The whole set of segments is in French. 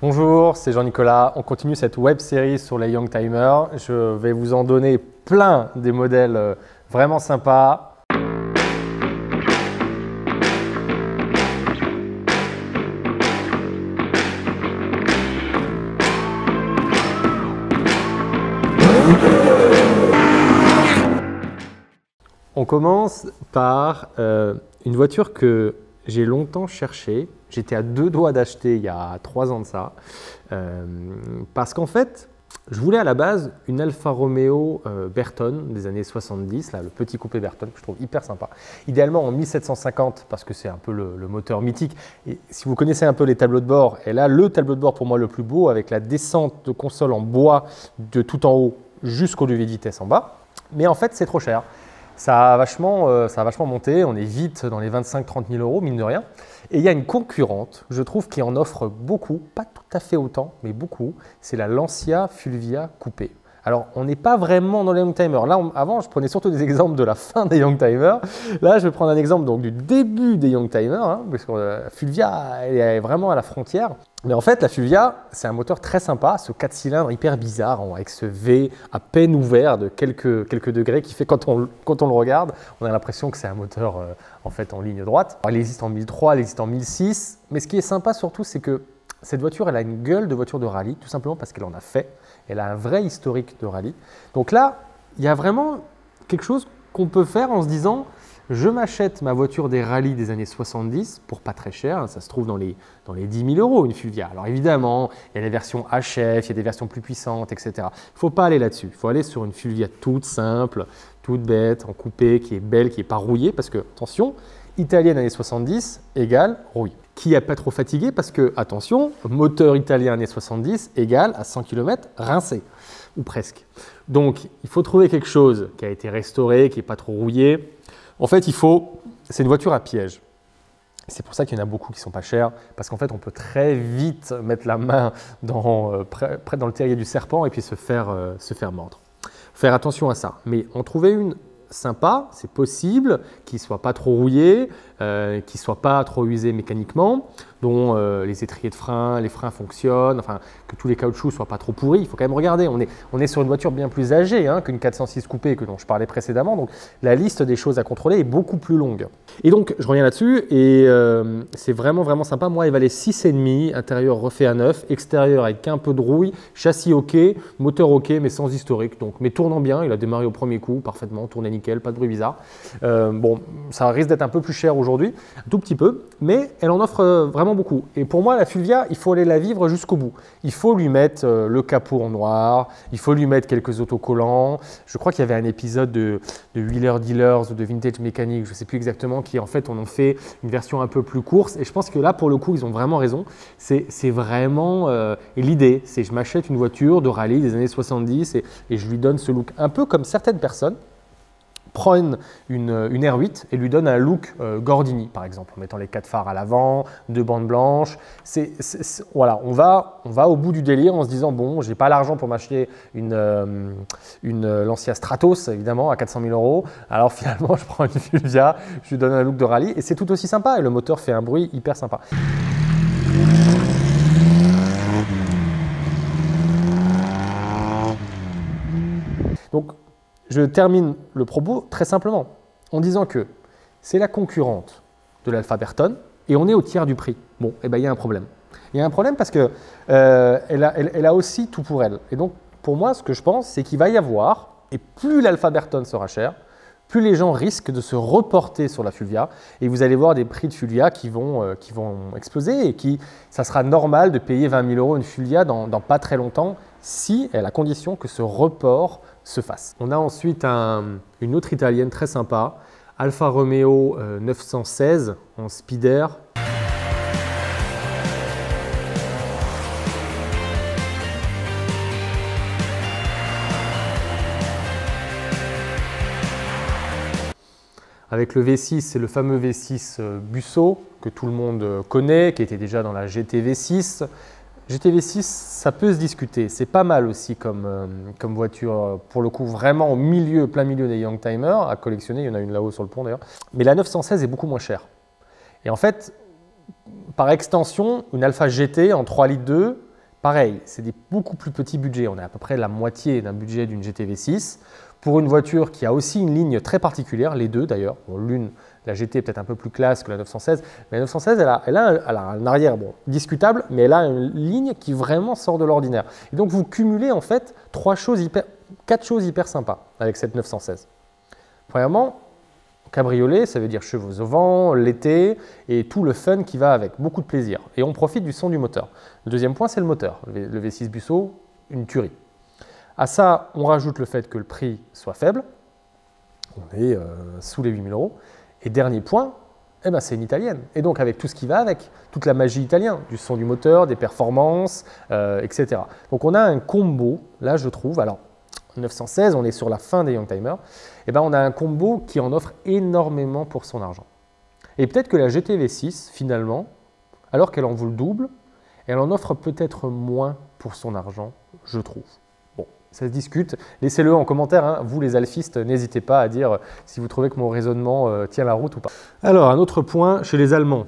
Bonjour, c'est Jean-Nicolas. On continue cette web série sur les Youngtimers. Je vais vous en donner plein des modèles vraiment sympas. On commence par une voiture que j'ai longtemps cherchée. J'étais à deux doigts d'acheter il y a 3 ans de ça. Parce qu'en fait, je voulais à la base une Alfa Romeo Bertone des années 70, là, le petit coupé Bertone que je trouve hyper sympa. Idéalement en 1750 parce que c'est un peu le moteur mythique. Et si vous connaissez un peu les tableaux de bord, elle a le tableau de bord pour moi le plus beau avec la descente de console en bois de tout en haut jusqu'au levier de vitesse en bas. Mais en fait, c'est trop cher. Ça a vachement monté, on est vite dans les 25-30 000 euros, mine de rien. Et il y a une concurrente, je trouve, qui en offre beaucoup, pas tout à fait autant, mais beaucoup, c'est la Lancia Fulvia Coupé. Alors, on n'est pas vraiment dans les Youngtimers. Là, avant, je prenais surtout des exemples de la fin des Youngtimers. Là, je vais prendre un exemple donc, du début des Youngtimers, hein, parce que la Fulvia, elle est vraiment à la frontière. Mais en fait, la Fulvia, c'est un moteur très sympa, ce 4 cylindres hyper bizarre, avec ce V à peine ouvert de quelques degrés qui fait quand on le regarde, on a l'impression que c'est un moteur en fait en ligne droite. Alors, il existe en 1003, il existe en 1006, mais ce qui est sympa surtout, c'est que cette voiture, elle a une gueule de voiture de rallye, tout simplement parce qu'elle en a fait. Elle a un vrai historique de rallye. Donc là, il y a vraiment quelque chose qu'on peut faire en se disant je m'achète ma voiture des rallyes des années 70 pour pas très cher, ça se trouve dans les 10 000 euros une Fulvia. Alors évidemment, il y a des versions HF, il y a des versions plus puissantes, etc. Il ne faut pas aller là-dessus, il faut aller sur une Fulvia toute simple, toute bête, en coupé, qui est belle, qui n'est pas rouillée, parce que, attention, italienne années 70 égale rouille. Qui n'est pas trop fatigué parce que, attention, moteur italien années 70 égale à 100 km rincé, ou presque. Donc, il faut trouver quelque chose qui a été restauré, qui n'est pas trop rouillé. En fait, c'est une voiture à piège. C'est pour ça qu'il y en a beaucoup qui ne sont pas chers, parce qu'en fait, on peut très vite mettre la main près dans le terrier du serpent et puis se faire mordre. Faire attention à ça. Mais en trouver une sympa, c'est possible, qui ne soit pas trop rouillé, qui ne soit pas trop usé mécaniquement, dont les étriers de frein, les freins fonctionnent, enfin que tous les caoutchoucs ne soient pas trop pourris. Il faut quand même regarder, on est sur une voiture bien plus âgée qu'une 406 coupée dont je parlais précédemment, donc la liste des choses à contrôler est beaucoup plus longue. Et donc je reviens là-dessus et c'est vraiment sympa. Moi, elle valait 6,5, intérieur refait à neuf, extérieur avec un peu de rouille, châssis ok, moteur ok mais sans historique, mais tournant bien, il a démarré au premier coup parfaitement, tournait nickel, pas de bruit bizarre. Bon, ça risque d'être un peu plus cher aujourd'hui, un tout petit peu, mais elle en offre vraiment beaucoup. Et pour moi, la Fulvia, il faut aller la vivre jusqu'au bout. Il faut lui mettre le capot en noir, il faut lui mettre quelques autocollants. Je crois qu'il y avait un épisode de Wheeler Dealers ou de Vintage Mécanique, je ne sais plus exactement, qui en fait en ont fait une version un peu plus course. Et je pense que là, pour le coup, ils ont vraiment raison. C'est vraiment et l'idée, c'est je m'achète une voiture de rallye des années 70 et je lui donne ce look un peu comme certaines personnes prennent une R8 et lui donnent un look Gordini, par exemple, en mettant les 4 phares à l'avant, 2 bandes blanches. Voilà, on va au bout du délire en se disant, bon, j'ai pas l'argent pour m'acheter une Lancia Stratos, évidemment, à 400 000 euros. Alors finalement, je prends une Fulvia, je lui donne un look de rallye et c'est tout aussi sympa. Et le moteur fait un bruit hyper sympa. Donc, je termine le propos très simplement en disant que c'est la concurrente de l'Alfa Bertone et on est au tiers du prix. Bon, eh ben, il y a un problème. Il y a un problème parce qu'elle a aussi tout pour elle. Et donc, pour moi, ce que je pense, c'est qu'il va y avoir, et plus l'Alfa Bertone sera cher, plus les gens risquent de se reporter sur la Fulvia et vous allez voir des prix de Fulvia qui vont exploser et ça sera normal de payer 20 000 euros une Fulvia dans pas très longtemps si, à la condition que ce report se fasse. On a ensuite une autre italienne très sympa, Alfa Romeo 916 en Spider. Avec le V6, c'est le fameux V6 Busso que tout le monde connaît, qui était déjà dans la GT V6. GT V6, ça peut se discuter. C'est pas mal aussi comme voiture, pour le coup, vraiment au milieu, plein milieu des Youngtimers à collectionner. Il y en a une là-haut sur le pont d'ailleurs. Mais la 916 est beaucoup moins chère. Et en fait, par extension, une Alfa GT en 3,2 litres, pareil, c'est des beaucoup plus petits budgets. On est à peu près la moitié d'un budget d'une GT V6 pour une voiture qui a aussi une ligne très particulière, les deux d'ailleurs. Bon, l'une, la GT est peut-être un peu plus classe que la 916, mais la 916, elle a un arrière bon, discutable, mais elle a une ligne qui vraiment sort de l'ordinaire. Et donc vous cumulez en fait quatre choses hyper sympas avec cette 916. Premièrement, cabriolet, ça veut dire chevaux au vent, l'été et tout le fun qui va avec, beaucoup de plaisir. Et on profite du son du moteur. Le deuxième point, c'est le moteur. Le V6 Busso, une tuerie. À ça, on rajoute le fait que le prix soit faible. On est sous les 8 000 €. Et dernier point, eh ben, c'est une italienne. Et donc avec tout ce qui va avec, toute la magie italienne, du son du moteur, des performances, etc. Donc on a un combo, là je trouve, alors 916, on est sur la fin des Youngtimer, eh ben, on a un combo qui en offre énormément pour son argent. Et peut-être que la GT V6, finalement, alors qu'elle en vaut le double, elle en offre peut-être moins pour son argent, je trouve. Bon, ça se discute. Laissez-le en commentaire, hein. Vous les alphistes, n'hésitez pas à dire si vous trouvez que mon raisonnement tient la route ou pas. Alors, un autre point, chez les Allemands.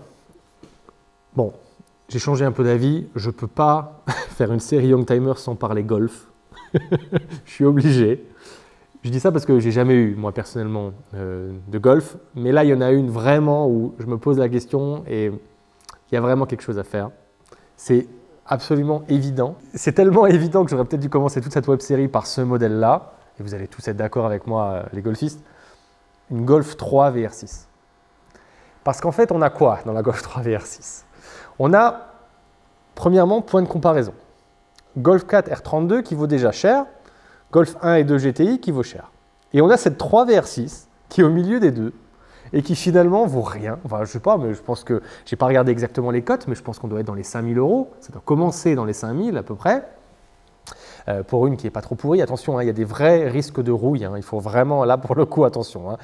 Bon, j'ai changé un peu d'avis, je ne peux pas faire une série Youngtimer sans parler golf. Je suis obligé. Je dis ça parce que j'ai jamais eu, moi personnellement, de golf. Mais là, il y en a une vraiment où je me pose la question et il y a vraiment quelque chose à faire. C'est absolument évident. C'est tellement évident que j'aurais peut-être dû commencer toute cette web-série par ce modèle-là. Et vous allez tous être d'accord avec moi, les golfistes. Une Golf 3 VR6. Parce qu'en fait, on a quoi dans la Golf 3 VR6? On a, premièrement, point de comparaison. Golf 4 R32 qui vaut déjà cher, Golf 1 et 2 GTI qui vaut cher. Et on a cette 3 VR6 qui est au milieu des deux et qui finalement vaut rien. Enfin, je ne sais pas, mais je pense que, je n'ai pas regardé exactement les cotes, mais je pense qu'on doit être dans les 5 000 €. Ça doit commencer dans les 5 000 à peu près. Pour une qui n'est pas trop pourrie, attention, hein, il y a des vrais risques de rouille. Hein, il faut vraiment, là pour le coup, attention. Hein,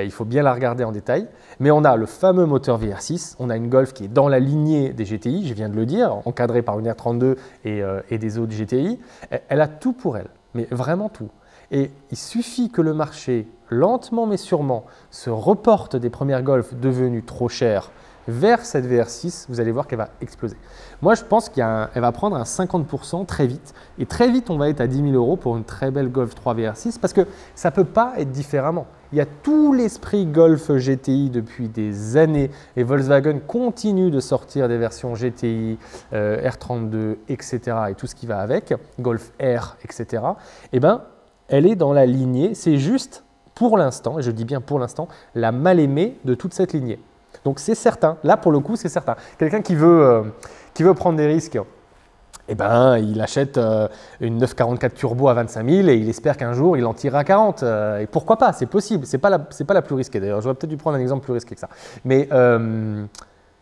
il faut bien la regarder en détail. Mais on a le fameux moteur VR6. On a une Golf qui est dans la lignée des GTI, je viens de le dire, encadrée par une R32 et des autres GTI. Elle a tout pour elle, mais vraiment tout. Et il suffit que le marché, lentement mais sûrement, se reporte des premières Golf devenues trop chères vers cette VR6, vous allez voir qu'elle va exploser. Moi, je pense qu'elle va prendre un 50% très vite. Et très vite, on va être à 10 000 € pour une très belle Golf 3 VR6 parce que ça ne peut pas être différemment. Il y a tout l'esprit Golf GTI depuis des années et Volkswagen continue de sortir des versions GTI, R32, etc. et tout ce qui va avec, Golf R, etc. Eh bien, elle est dans la lignée, c'est juste pour l'instant, et je dis bien pour l'instant, la mal-aimée de toute cette lignée. Donc c'est certain, là pour le coup c'est certain. Quelqu'un qui veut prendre des risques, eh ben, il achète une 944 Turbo à 25 000 et il espère qu'un jour il en tirera 40. Et pourquoi pas, c'est possible, c'est pas la plus risquée d'ailleurs. J'aurais peut-être dû prendre un exemple plus risqué que ça. Mais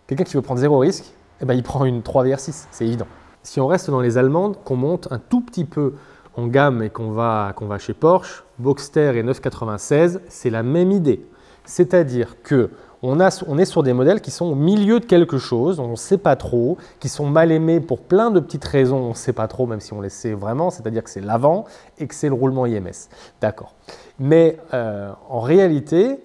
quelqu'un qui veut prendre zéro risque, eh ben, il prend une 3 VR6, c'est évident. Si on reste dans les allemandes, qu'on monte un tout petit peu en gamme et qu'on va chez Porsche, Boxster et 996, c'est la même idée. C'est-à-dire que on est sur des modèles qui sont au milieu de quelque chose, on ne sait pas trop, qui sont mal aimés pour plein de petites raisons, on ne sait pas trop, même si on les sait vraiment, c'est-à-dire que c'est l'avant et que c'est le roulement IMS. D'accord. Mais en réalité,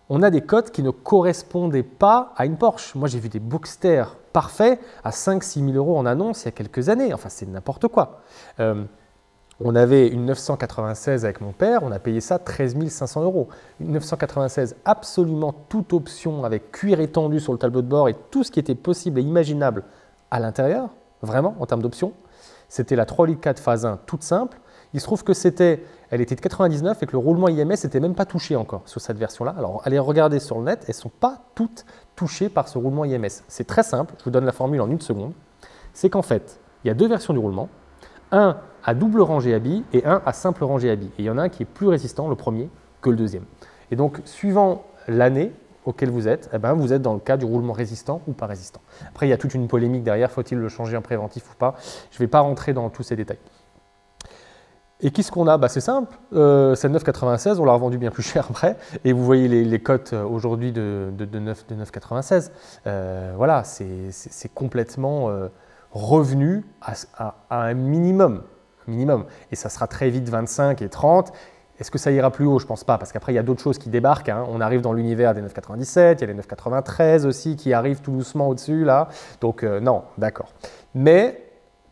on a des cotes qui ne correspondaient pas à une Porsche. Moi, j'ai vu des Boxster parfaits à 5 000 – 6 000 € en annonce il y a quelques années. Enfin, c'est n'importe quoi. On avait une 996 avec mon père, on a payé ça 13 500 €. Une 996 absolument toute option avec cuir étendu sur le tableau de bord et tout ce qui était possible et imaginable à l'intérieur, vraiment en termes d'options. C'était la 3 litres 4 phase 1 toute simple. Il se trouve que elle était de 99 et que le roulement IMS n'était même pas touché encore sur cette version-là. Alors allez regarder sur le net, elles ne sont pas toutes touchées par ce roulement IMS. C'est très simple, je vous donne la formule en une seconde. C'est qu'en fait, il y a deux versions du roulement. Un à double rangée à billes et un à simple rangée à billes. Et il y en a un qui est plus résistant, le premier, que le deuxième. Et donc, suivant l'année auquel vous êtes, eh ben, vous êtes dans le cas du roulement résistant ou pas résistant. Après, il y a toute une polémique derrière, faut-il le changer en préventif ou pas? Je ne vais pas rentrer dans tous ces détails. Et qu'est-ce qu'on a? C'est simple, cette 996, on l'a revendue bien plus cher après, et vous voyez les cotes aujourd'hui de 996. Voilà, c'est complètement revenu à un minimum. Et ça sera très vite 25 et 30. Est-ce que ça ira plus haut? Je ne pense pas, parce qu'après, il y a d'autres choses qui débarquent. Hein. On arrive dans l'univers des 997, il y a les 993 aussi qui arrivent tout doucement au-dessus, là. Donc, non, d'accord. Mais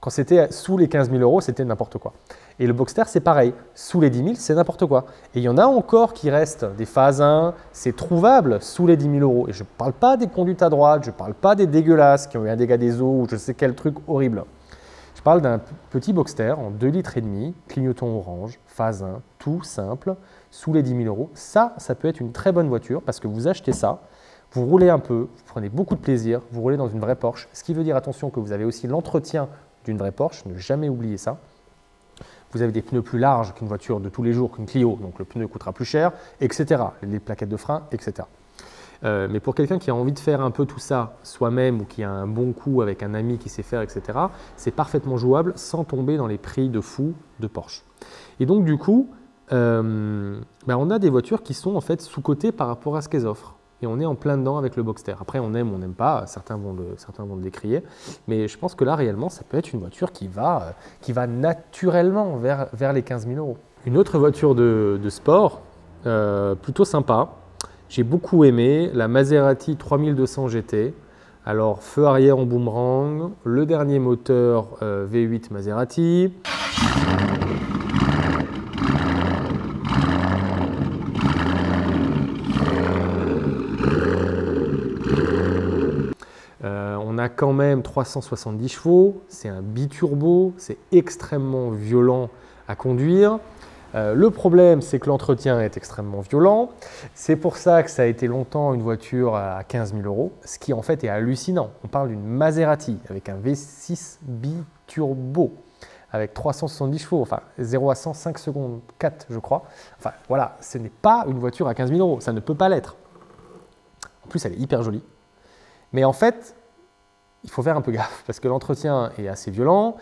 Quand c'était sous les 15 000 euros, c'était n'importe quoi. Et le Boxster, c'est pareil. Sous les 10 000, c'est n'importe quoi. Et il y en a encore qui restent des phases 1, c'est trouvable sous les 10 000 euros. Et je ne parle pas des conduites à droite, je ne parle pas des dégueulasses qui ont eu un dégât des eaux ou je sais quel truc horrible. Je parle d'un petit Boxster en 2,5 litres, clignotant orange, phase 1, tout simple, sous les 10 000 euros. Ça peut être une très bonne voiture parce que vous achetez ça, vous roulez un peu, vous prenez beaucoup de plaisir, vous roulez dans une vraie Porsche. Ce qui veut dire, attention, que vous avez aussi l'entretien d'une vraie Porsche, ne jamais oublier ça. Vous avez des pneus plus larges qu'une voiture de tous les jours, qu'une Clio, donc le pneu coûtera plus cher, etc. Les plaquettes de frein, etc. Mais pour quelqu'un qui a envie de faire un peu tout ça soi-même ou qui a un bon coup avec un ami qui sait faire, etc., c'est parfaitement jouable sans tomber dans les prix de fou de Porsche. Et donc du coup, on a des voitures qui sont en fait sous-cotées par rapport à ce qu'elles offrent. Et on est en plein dedans avec le Boxster. Après, on aime ou on n'aime pas, certains vont le décrier. Mais je pense que là, réellement, ça peut être une voiture qui va naturellement vers les 15 000 euros. Une autre voiture de sport, plutôt sympa, j'ai beaucoup aimé, la Maserati 3200 GT. Alors, feu arrière en boomerang, le dernier moteur V8 Maserati. On a quand même 370 chevaux, c'est un biturbo, c'est extrêmement violent à conduire. Le problème, c'est que l'entretien est extrêmement violent. C'est pour ça que ça a été longtemps une voiture à 15 000 euros, ce qui en fait est hallucinant. On parle d'une Maserati avec un V6 biturbo, avec 370 chevaux, enfin 0 à 100, 5 secondes 4 je crois. Enfin voilà, ce n'est pas une voiture à 15 000 euros, ça ne peut pas l'être. En plus, elle est hyper jolie. Mais en fait, il faut faire un peu gaffe parce que l'entretien est assez violent.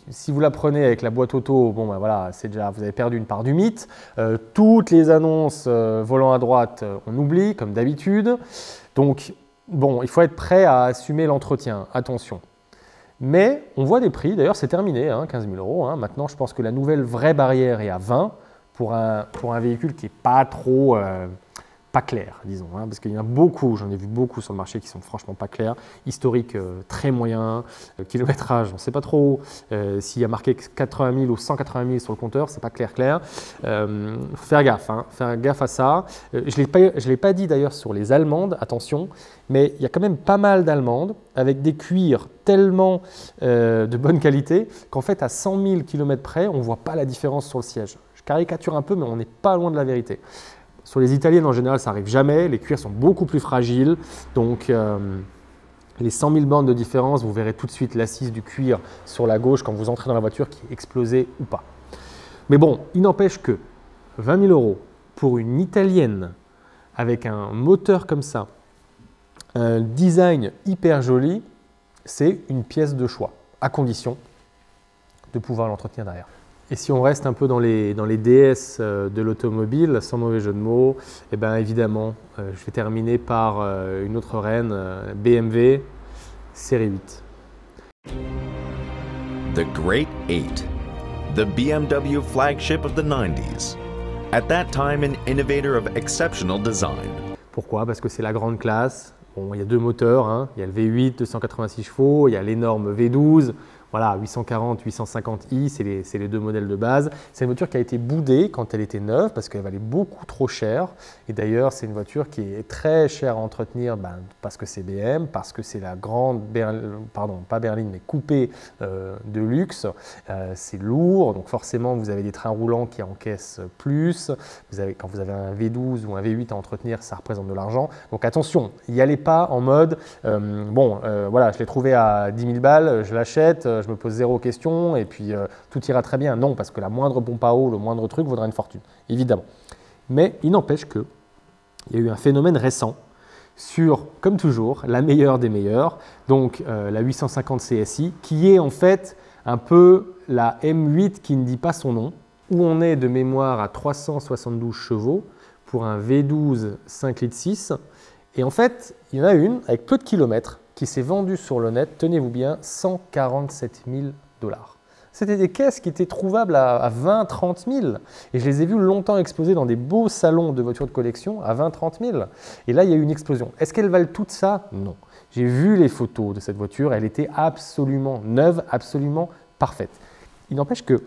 Si vous la prenez avec la boîte auto, bon ben voilà, c'est déjà, vous avez perdu une part du mythe. Toutes les annonces volant à droite, on oublie comme d'habitude. Donc bon, il faut être prêt à assumer l'entretien. Attention. Mais on voit des prix. D'ailleurs, c'est terminé, 15 000 euros. Maintenant, je pense que la nouvelle vraie barrière est à 20 pour un véhicule qui n'est pas trop pas clair, disons, parce qu'il y en a beaucoup, j'en ai vu beaucoup sur le marché qui sont franchement pas clairs, historique très moyen, kilométrage, on ne sait pas trop, s'il y a marqué 80 000 ou 180 000 sur le compteur, c'est pas clair. Faire gaffe à ça. Je ne l'ai pas dit d'ailleurs sur les allemandes, attention, mais il y a quand même pas mal d'allemandes avec des cuirs tellement de bonne qualité qu'en fait à 100 000 km près, on ne voit pas la différence sur le siège. Je caricature un peu, mais on n'est pas loin de la vérité. Sur les italiennes, en général, ça n'arrive jamais. Les cuirs sont beaucoup plus fragiles. Donc, les 100 000 bornes de différence, vous verrez tout de suite l'assise du cuir sur la gauche quand vous entrez dans la voiture qui est explosée ou pas. Mais bon, il n'empêche que 20 000 euros pour une italienne avec un moteur comme ça, un design hyper joli, c'est une pièce de choix, à condition de pouvoir l'entretenir derrière. Et si on reste un peu dans les DS de l'automobile, sans mauvais jeu de mots, eh bien évidemment, je vais terminer par une autre reine, BMW série 8. The Great 8, the BMW flagship of the 90s. At that time, an innovator of exceptional design. Pourquoi? Parce que c'est la grande classe. Bon, il y a deux moteurs, il y a le V8, 286 chevaux, il y a l'énorme V12. Voilà, 840, 850i, c'est les deux modèles de base. C'est une voiture qui a été boudée quand elle était neuve parce qu'elle valait beaucoup trop cher. Et d'ailleurs, c'est une voiture qui est très chère à entretenir parce que c'est BM, parce que c'est la grande, pas berline, mais coupé de luxe. C'est lourd, donc forcément, vous avez des trains roulants qui encaissent plus. Quand vous avez un V12 ou un V8 à entretenir, ça représente de l'argent. Donc attention, n'y allez pas en mode, voilà, je l'ai trouvé à 10 000 balles, je l'achète, je me pose zéro question et puis tout ira très bien. Non, parce que la moindre pompe à eau, le moindre truc vaudra une fortune, évidemment. Mais il n'empêche qu'il y a eu un phénomène récent sur, comme toujours, la meilleure des meilleures, donc la 850 CSI, qui est en fait un peu la M8 qui ne dit pas son nom, où on est de mémoire à 372 chevaux pour un V12 5,6 litres. Et en fait, il y en a une avec peu de kilomètres qui s'est vendue sur le net, tenez-vous bien, 147 000 $. C'était des caisses qui étaient trouvables à 20-30 000. Et je les ai vues longtemps exposées dans des beaux salons de voitures de collection à 20-30 000. Et là, il y a eu une explosion. Est-ce qu'elles valent toutes ça? Non. J'ai vu les photos de cette voiture, elle était absolument neuve, absolument parfaite. Il n'empêche que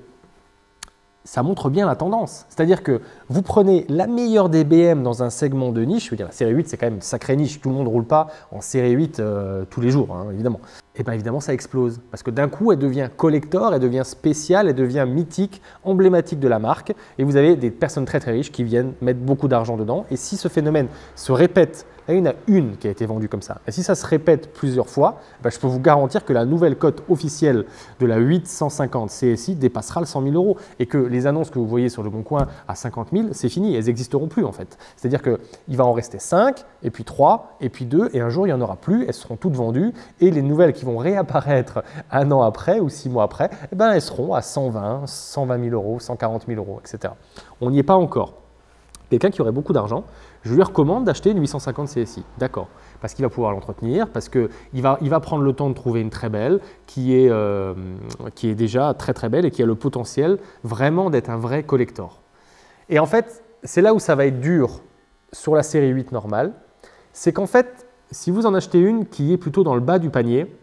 ça montre bien la tendance. C'est-à-dire que vous prenez la meilleure des BM dans un segment de niche, je veux dire la série 8 c'est quand même une sacrée niche, tout le monde ne roule pas en série 8 tous les jours, hein, évidemment. Et bien évidemment ça explose, parce que d'un coup elle devient collector, elle devient spéciale, elle devient mythique, emblématique de la marque, et vous avez des personnes très très riches qui viennent mettre beaucoup d'argent dedans, et si ce phénomène se répète, il y en a une qui a été vendue comme ça. Et si ça se répète plusieurs fois, ben je peux vous garantir que la nouvelle cote officielle de la 850 CSI dépassera le 100 000 euros. Et que les annonces que vous voyez sur le Bon Coin à 50 000, c'est fini, elles n'existeront plus en fait. C'est-à-dire qu'il va en rester 5, et puis 3, et puis 2, et un jour il n'y en aura plus, elles seront toutes vendues. Et les nouvelles qui vont réapparaître un an après ou 6 mois après, eh ben, elles seront à 120, 120 000 euros, 140 000 euros, etc. On n'y est pas encore. Quelqu'un qui aurait beaucoup d'argent, je lui recommande d'acheter une 850 CSI, d'accord, parce qu'il va pouvoir l'entretenir, parce qu'il va prendre le temps de trouver une très belle, qui est déjà très très belle et qui a le potentiel vraiment d'être un vrai collector. Et en fait, c'est là où ça va être dur sur la série 8 normale, c'est qu'en fait, si vous en achetez une qui est plutôt dans le bas du panier,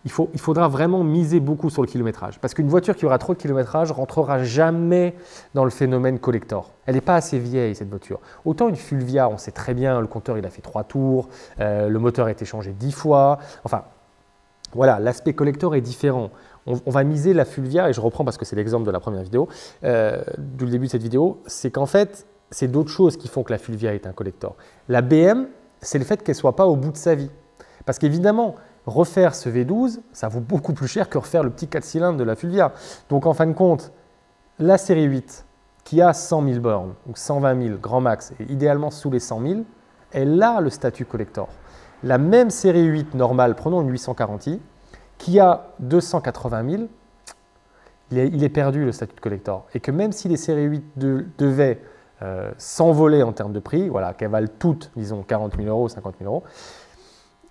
il faudra vraiment miser beaucoup sur le kilométrage. Parce qu'une voiture qui aura trop de kilométrage ne rentrera jamais dans le phénomène collector. Elle n'est pas assez vieille, cette voiture. Autant une Fulvia, on sait très bien, le compteur il a fait 3 tours, le moteur a été changé 10 fois. Enfin, voilà, l'aspect collector est différent. On va miser la Fulvia, et je reprends parce que c'est l'exemple de la première vidéo, du début de cette vidéo, c'est qu'en fait, c'est d'autres choses qui font que la Fulvia est un collector. La BM, c'est le fait qu'elle ne soit pas au bout de sa vie. Parce qu'évidemment, refaire ce V12, ça vaut beaucoup plus cher que refaire le petit 4 cylindres de la Fulvia. Donc en fin de compte, la série 8, qui a 100 000 bornes, ou 120 000 grand max, et idéalement sous les 100 000, elle a le statut collector. La même série 8 normale, prenons une 840i, qui a 280 000, il est perdu le statut de collector. Et que même si les séries 8 devaient s'envoler en termes de prix, voilà, qu'elles valent toutes, disons 40 000 euros, 50 000 euros,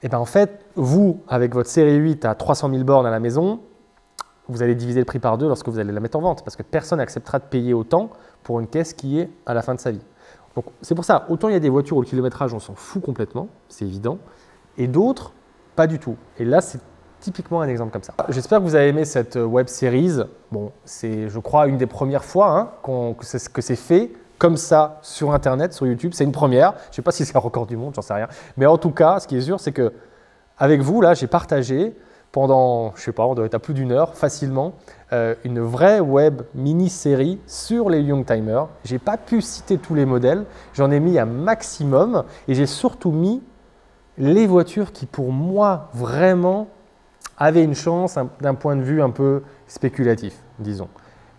et bien en fait, vous, avec votre série 8 à 300 000 bornes à la maison, vous allez diviser le prix par 2 lorsque vous allez la mettre en vente, parce que personne n'acceptera de payer autant pour une caisse qui est à la fin de sa vie. Donc c'est pour ça, autant il y a des voitures où le kilométrage, on s'en fout complètement, c'est évident, et d'autres, pas du tout. Et là, c'est typiquement un exemple comme ça. J'espère que vous avez aimé cette web series. Bon, c'est, je crois, une des premières fois hein, que c'est fait comme ça sur Internet, sur YouTube. C'est une première. Je ne sais pas si c'est un record du monde, j'en sais rien. Mais en tout cas, ce qui est sûr, c'est que avec vous, là, j'ai partagé pendant, je ne sais pas, on doit être à plus d'1 heure facilement, une vraie web mini-série sur les Youngtimer. Je n'ai pas pu citer tous les modèles. J'en ai mis un maximum et j'ai surtout mis les voitures qui, pour moi, vraiment avaient une chance d'un point de vue un peu spéculatif, disons.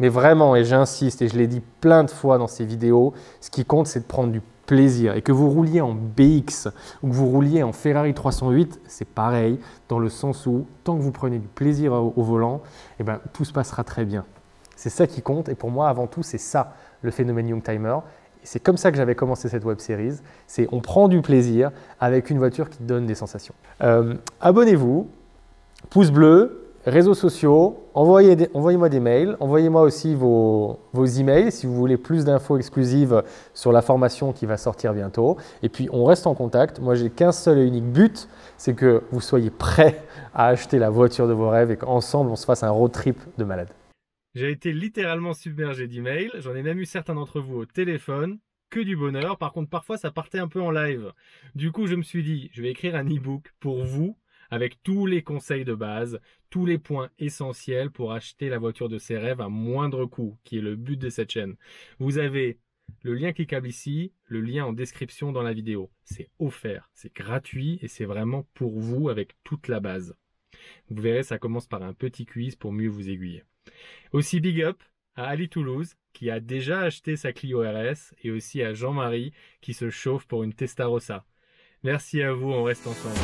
Mais vraiment, et j'insiste, et je l'ai dit plein de fois dans ces vidéos, ce qui compte, c'est de prendre du plaisir. Et que vous rouliez en BX ou que vous rouliez en Ferrari 308, c'est pareil, dans le sens où, tant que vous prenez du plaisir au volant, eh ben, tout se passera très bien. C'est ça qui compte, et pour moi, avant tout, c'est ça, le phénomène Youngtimer. C'est comme ça que j'avais commencé cette web series. C'est on prend du plaisir avec une voiture qui donne des sensations. Abonnez-vous, pouce bleu, réseaux sociaux, envoyez-moi des mails, envoyez-moi aussi vos emails si vous voulez plus d'infos exclusives sur la formation qui va sortir bientôt. Et puis on reste en contact. Moi j'ai qu'un seul et unique but, c'est que vous soyez prêts à acheter la voiture de vos rêves et qu'ensemble on se fasse un road trip de malade. J'ai été littéralement submergé d'emails, j'en ai même eu certains d'entre vous au téléphone, que du bonheur. Par contre, parfois, ça partait un peu en live. Du coup, je me suis dit, je vais écrire un e-book pour vous, avec tous les conseils de base, tous les points essentiels pour acheter la voiture de ses rêves à moindre coût, qui est le but de cette chaîne. Vous avez le lien cliquable ici, le lien en description dans la vidéo. C'est offert, c'est gratuit et c'est vraiment pour vous avec toute la base. Vous verrez, ça commence par un petit quiz pour mieux vous aiguiller. Aussi big up à Ali Toulouse qui a déjà acheté sa Clio RS et aussi à Jean-Marie qui se chauffe pour une Testarossa. Merci à vous, on reste ensemble.